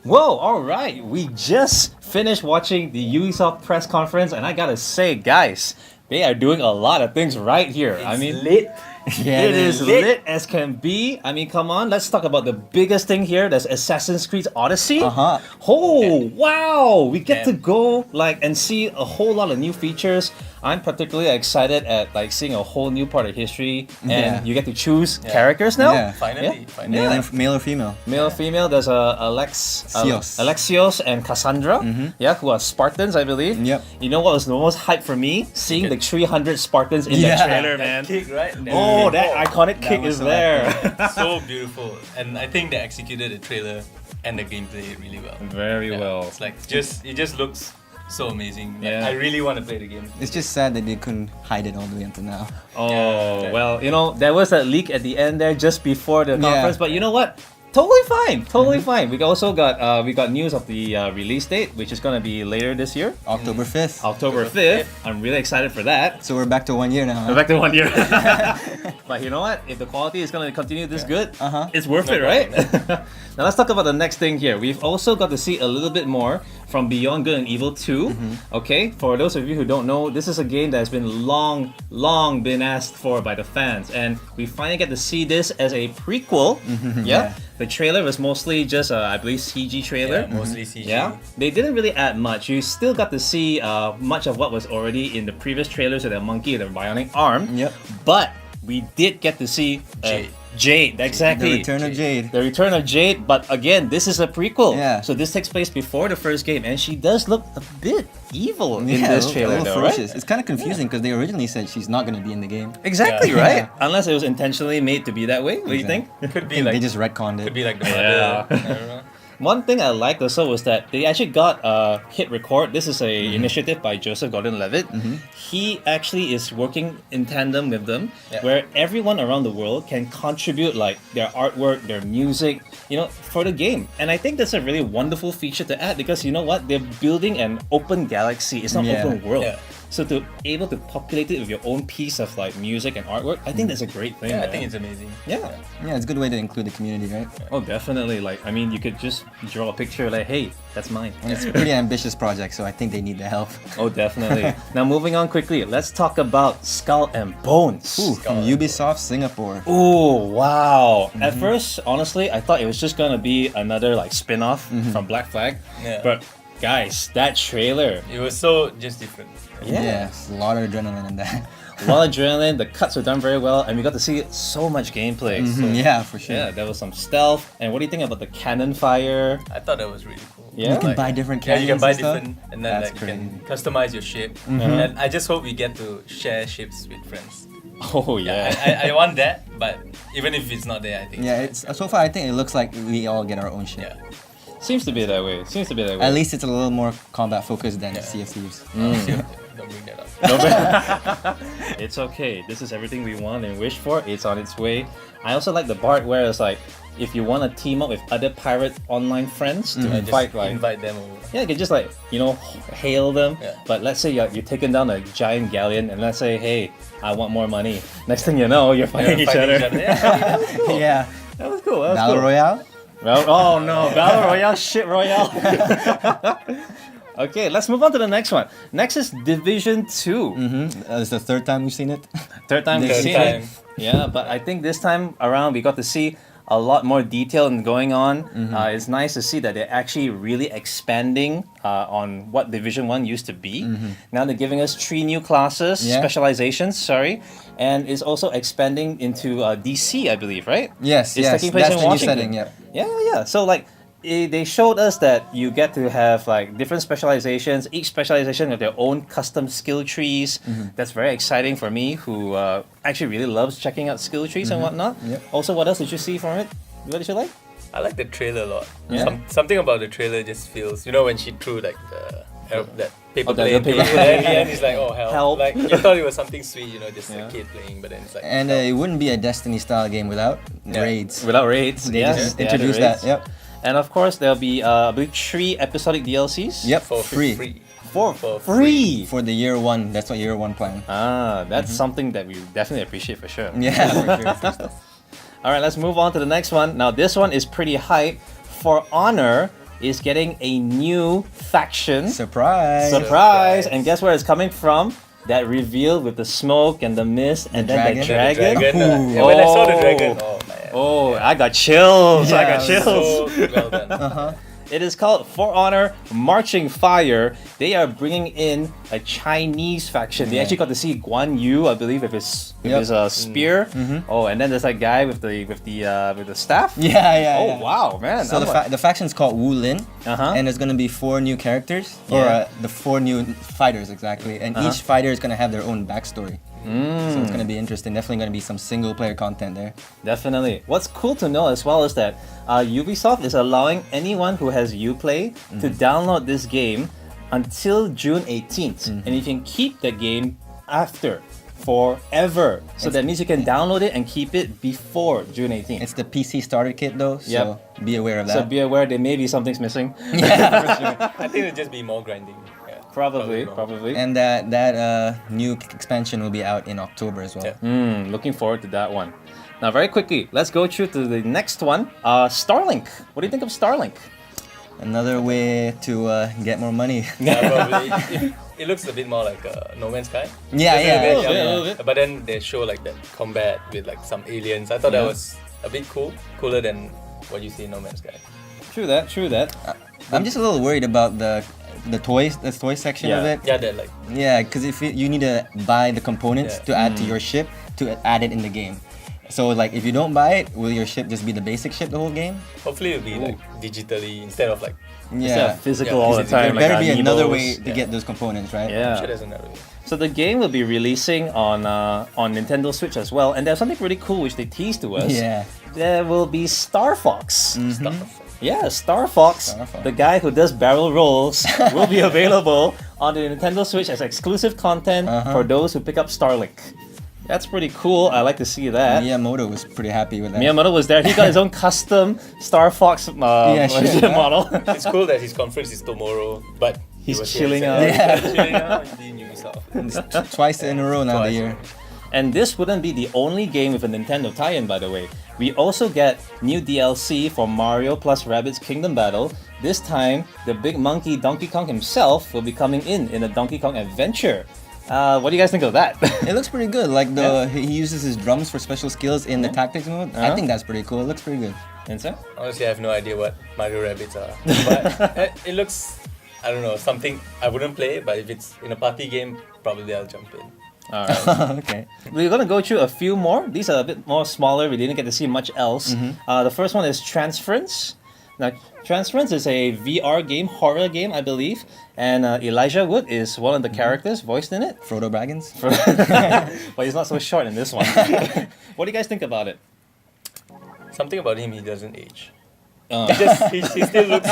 Whoa, alright, we just finished watching the Ubisoft press conference, and I gotta say, guys, they are doing a lot of things right here. Lit. Yeah, it is lit as can be. I mean, come on, let's talk about the biggest thing here. That's Assassin's Creed Odyssey. Uh-huh. Oh, wow! We get to Yeah. go and see a whole lot of new features. I'm particularly excited at seeing a whole new part of history, and Yeah. you get to choose characters now. Yeah. Finally. Male or female? Male or female, there's Alexios and Cassandra, who are Spartans, I believe. Yep. You know what was the most hype for me? Seeing the 300 Spartans in Yeah. that trailer, That man. kick, right? Oh, that iconic That kick was is so there. So beautiful. And I think they executed the trailer and the gameplay really well. Very Yeah, well. It's like it just looks so amazing. Like, Yeah. I really want to play the game. It's just sad that they couldn't hide it all the way until now. Oh, Yeah. well, there was that leak at the end there just before the Yeah. conference, but you know what? Totally fine. Totally fine. We also got news of the release date, which is going to be later this year, October 5th. October 5th. I'm really excited for that. So we're back to 1 year now. We're back to 1 year. But you know what? If the quality is going to continue this good, Uh-huh. it's worth it, right? Now let's talk about the next thing here. We've also got to see a little bit more from Beyond Good and Evil 2. Okay, for those of you who don't know, this is a game that has been long been asked for by the fans, and we finally get to see this as a prequel. Yeah. The trailer was mostly just, I believe, CG trailer. Yeah, mostly CG. Yeah, they didn't really add much. You still got to see much of what was already in the previous trailers with the monkey and the bionic arm. Yep. But we did get to see Jade. Jade, exactly. The Return of Jade. The Return of Jade, but again, this is a prequel. Yeah. So this takes place before the first game, and she does look a bit evil in Yeah, this a trailer, little though, ferocious. right? It's kind of confusing because they originally said she's not going to be in the game. Exactly Yeah. right. Yeah. Unless it was intentionally made to be that way. What do you think? Could be They like just retconned it. could be like the Yeah. mother. I don't know. One thing I liked also was that they actually got Hit Record. This is a initiative by Joseph Gordon-Levitt. He actually is working in tandem with them, Yeah. where everyone around the world can contribute their artwork, their music, for the game. And I think that's a really wonderful feature to add because you know what? They're building an open galaxy. It's not Yeah. open world. Yeah. So to able to populate it with your own piece of music and artwork, I think that's a great thing. Yeah, I man. think it's amazing. Yeah. Yeah, it's a good way to include the community, right? Oh, definitely. You could just draw a picture hey, that's mine. And it's a pretty ambitious project, so I think they need the help. Oh, definitely. Now, moving on quickly, let's talk about Skull and Bones. Ooh, from Ubisoft Singapore. Ooh, wow. At first, honestly, I thought it was just gonna be another spin-off from Black Flag. Yeah. But guys, that trailer, It was so just different. Yeah. Yes, a lot of adrenaline in that. a lot of adrenaline, the cuts were done very well, and we got to see so much gameplay. So, Yeah, for sure. yeah, there was some stealth. And what do you think about the cannon fire? I thought that was really cool. Yeah? You can Like- buy different Yeah, cannons you can buy and stuff. different, and then That's you can crazy. customize your ship. And I just hope we get to share ships with friends. Oh, yeah. I want that, but even if it's not there, I think. Yeah, it's so far I think it looks like we all get our own ship. Yeah. Seems to be that way. At least it's a little more combat focused than Sea of Thieves. Don't bring that up. It's okay. This is everything we want and wish for. It's on its way. I also like the part where it's if you want to team up with other pirate online friends to Just fight, invite them over. yeah, you can just hail them. Yeah. But let's say you're taking down a giant galleon, and let's say, hey, I want more money. Next thing you know, you're fighting each other. Yeah, that was cool. Yeah. That was cool. That was Battle cool. Royale? Oh no, Battle Royale, shit Royale. Okay, let's move on to the next one. Next is Division 2. It's the third time we've seen it. Third time we've Third seen time. it. Yeah, but I think this time around we got to see a lot more detail going on. It's nice to see that they're actually really expanding on what Division 1 used to be. Now they're giving us 3 new classes, Yeah. specializations, and it's also expanding into DC, I believe, right? Yes, It's yes. taking place That's in the new Washington. setting, yep. Yeah. So they showed us that you get to have different specializations, each specialization with their own custom skill trees. That's very exciting for me, who actually really loves checking out skill trees and whatnot. Yep. Also, what else did you see from it? What did you like? I like the trailer a lot. Yeah. Something about the trailer just feels, when she threw that paper Oh, the plane, paper and plane. then in the end it's like, oh hell. Help. Like you thought it was something sweet, just Yeah. a kid playing, but then it's like And it wouldn't be a Destiny style game without raids. Without raids, They yes, just they added introduced raids. that, yep. And of course, there'll be I believe 3 episodic DLCs. Yep, for free. For For free. For the year one, that's what year one plan. Ah, that's something that we definitely appreciate for sure. Yeah, for sure. Free stuff. All right, let's move on to the next one. Now, this one is pretty hype. For Honor, is getting a new faction. Surprise! Surprise! And guess where it's coming from? That reveal with the smoke and the mist and then the dragon. Yeah, when I saw the dragon, oh man. Oh, I got chills. I Yeah, got chills. So well done. It is called For Honor Marching Fire. They are bringing in a Chinese faction. They actually got to see Guan Yu, I believe, with his spear. Oh, and then there's that guy with the staff. Yeah. Oh wow, man! So the faction's called Wu Lin, and there's gonna be 4 new characters, or the 4 new fighters exactly, and each fighter is gonna have their own backstory. So it's gonna be interesting. Definitely gonna be some single player content there. Definitely. What's cool to know as well is that Ubisoft is allowing anyone who has Uplay to download this game until June 18th, and you can keep the game after forever. So that means you can download it and keep it before June 18th. It's the PC starter kit though, so be aware of that. So be aware there may be something's missing. Yeah, for sure. I think it'll just be more grinding. Yeah, Probably. And that new expansion will be out in October as well. Yeah. Looking forward to that one. Now, very quickly, let's go through to the next one. Starlink. What do you think of Starlink? Another way to get more money. Yeah, probably. It looks a bit more like No Man's Sky. Yeah, Just yeah, a little bit. But then they show like that combat with like some aliens. I thought that was a bit cooler than what you see in No Man's Sky. True that. I'm just a little worried about the toys, the toy section of it. Yeah, they're like Yeah, because if you need to buy the components to add to your ship to add it in the game. So like if you don't buy it, will your ship just be the basic ship the whole game? hopefully it'll be like digitally instead of like. Instead Yeah. of physical Yeah, all the physical. time. There better like be another amiibos. way to get those components, right? Yeah. I'm sure there's another way. So the game will be releasing on Nintendo Switch as well, and there's something really cool which they teased to us. Yeah. There will be Star Fox. Stuff. Yeah, Star Fox, Star Fox. the guy who does barrel rolls, will be available on the Nintendo Switch as exclusive content for those who pick up Starlink. That's pretty cool. I like to see that. Miyamoto was pretty happy with that. Miyamoto was there. He got his own custom Star Fox shit, huh? model. It's cool that his conference is tomorrow, but he He's was here chilling and out. said, "Oh, chilling out in Ubisoft." Twice in a row now the Twice. year. And this wouldn't be the only game with a Nintendo tie-in, by the way. We also get new DLC for Mario+Rabbids Kingdom Battle. This time, the big monkey Donkey Kong himself will be coming in a Donkey Kong adventure. What do you guys think of that? It looks pretty good. Like he uses his drums for special skills in the tactics mode. I think that's pretty cool. It looks pretty good. Insane? Honestly, I have no idea what Mario+Rabbids are, but it looks, I don't know, something I wouldn't play. But if it's in a party game, probably I'll jump in. Alright. Okay. We're gonna go through a few more. These are a bit more smaller. We didn't get to see much else. The first one is Transference. Now, Transference is a VR game, horror game, I believe, and Elijah Wood is one of the characters voiced in it. Frodo Baggins. But he's not so short in this one. What do you guys think about it? Something about him, he doesn't age. Uh, He still looks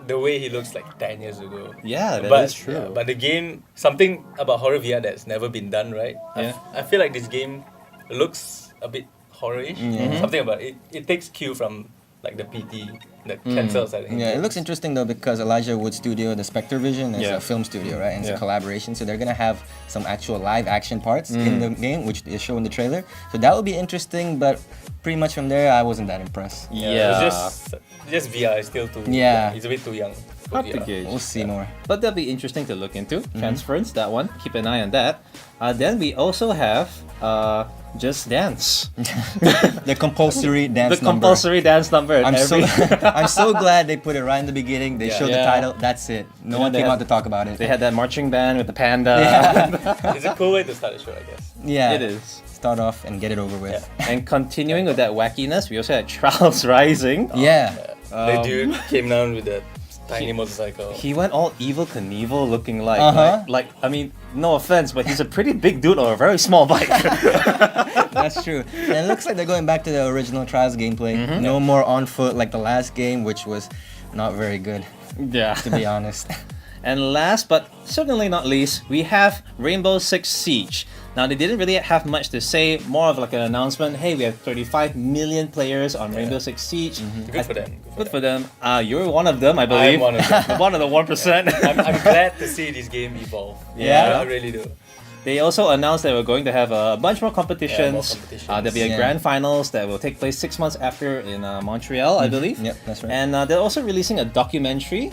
the way he looks like 10 years ago. yeah, that But, is true. yeah, but the game, something about horror VR that's never been done, right? Yeah. I feel like this game looks a bit horror-ish. Something about it. It takes cue from like the PT, the cancer side. Yeah, it looks interesting though because Elijah Wood Studio, the Spectre Vision, is Yeah. a film studio, right? And it's Yeah. a collaboration, so they're gonna have some actual live action parts in the game, which they show in the trailer. So that will be interesting, but pretty much from there, I wasn't that impressed. Yeah, it's just VR. It's still too. Yeah. It's a bit too young. for Hard to VR. gauge. We'll see more. But that'll be interesting to look into. Transference, that one. Keep an eye on that. Then we also have Just Dance. The compulsory dance The number. compulsory dance number. At I'm so every I'm so glad they put it right in the beginning. They Yeah. showed the Yeah. title. That's it. No Yeah, one they came had- out to talk about it. They had that marching band with the panda. Yeah. It's a cool way to start the show, I guess. Yeah. It is. Start off and get it over with. And continuing with that wackiness, we also had Trials Rising. Yeah. The dude came down with a tiny motorcycle. He went all Evil Knievel looking like, like, I mean, no offense, but he's a pretty big dude on a very small bike. That's true. And it looks like they're going back to the original Trials gameplay. No more on foot like the last game, which was not very good, Yeah. to be honest. And last but certainly not least, we have Rainbow Six Siege. Now, they didn't really have much to say, more of like an announcement. Hey, we have 35 million players on Rainbow Six Siege. Good for them. Good for them. You're one of them, I believe. I'm one of them. One of the 1%. I'm glad to see this game evolve. Yeah. I really do. They also announced that we're going to have a bunch more competitions. There'll be a Yeah. grand finals that will take place 6 months after in Montreal, I believe. Yep, that's right. And they're also releasing a documentary.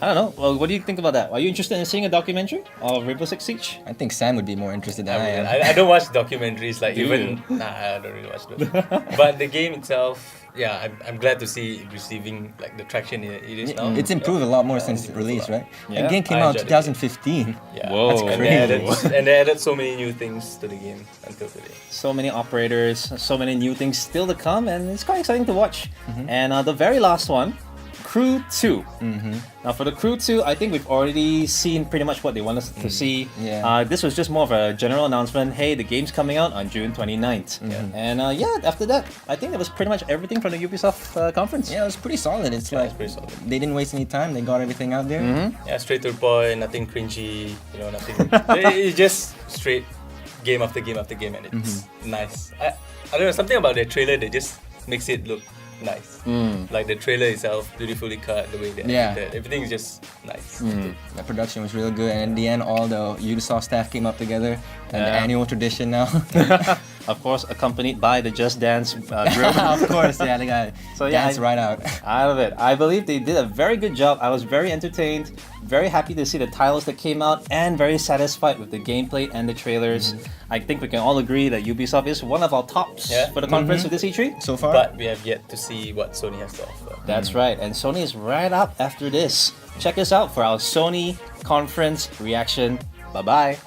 I don't know. Well, what do you think about that? Are you interested in seeing a documentary of Rainbow Six Siege? I think Sam would be more interested than I am. I don't watch documentaries like Do even. Nah, I don't really watch those. But the game itself, yeah, I'm glad to see it receiving like the traction it is now. It's improved a lot more Yeah, since it's improved a release, lot. right? Yeah. The game came I out enjoyed it. 2015. Yeah, Whoa. that's crazy. and they added so many new things to the game until today. So many operators, so many new things still to come, and it's quite exciting to watch. And the very last one, Crew 2. Now for the Crew 2, I think we've already seen pretty much what they want us to see. Yeah. This was just more of a general announcement. Hey, the game's coming out on June 29th. And after that, I think that was pretty much everything from the Ubisoft conference. Yeah, it was pretty solid. It's Yeah, like it's pretty solid. they didn't waste any time. They got everything out there. Yeah, straight to the point, nothing cringy, nothing. It's just straight game after game after game, and it's nice. I don't know, something about the trailer that just makes it look nice. Like the trailer itself, beautifully cut, the way they edited, everything is just nice. The production was really good, and in the end, all the Ubisoft staff came up together, and the Yeah. annual tradition now. Of course, accompanied by the Just Dance group. Of course, yeah, they got So, yeah, dance right out. Out of it. I believe they did a very good job. I was very entertained, very happy to see the titles that came out, and very satisfied with the gameplay and the trailers. I think we can all agree that Ubisoft is one of our tops for the conference with this E3. So far, But we have yet to see what Sony has to offer. That's right, and Sony is right up after this. Check us out for our Sony conference reaction. Bye bye.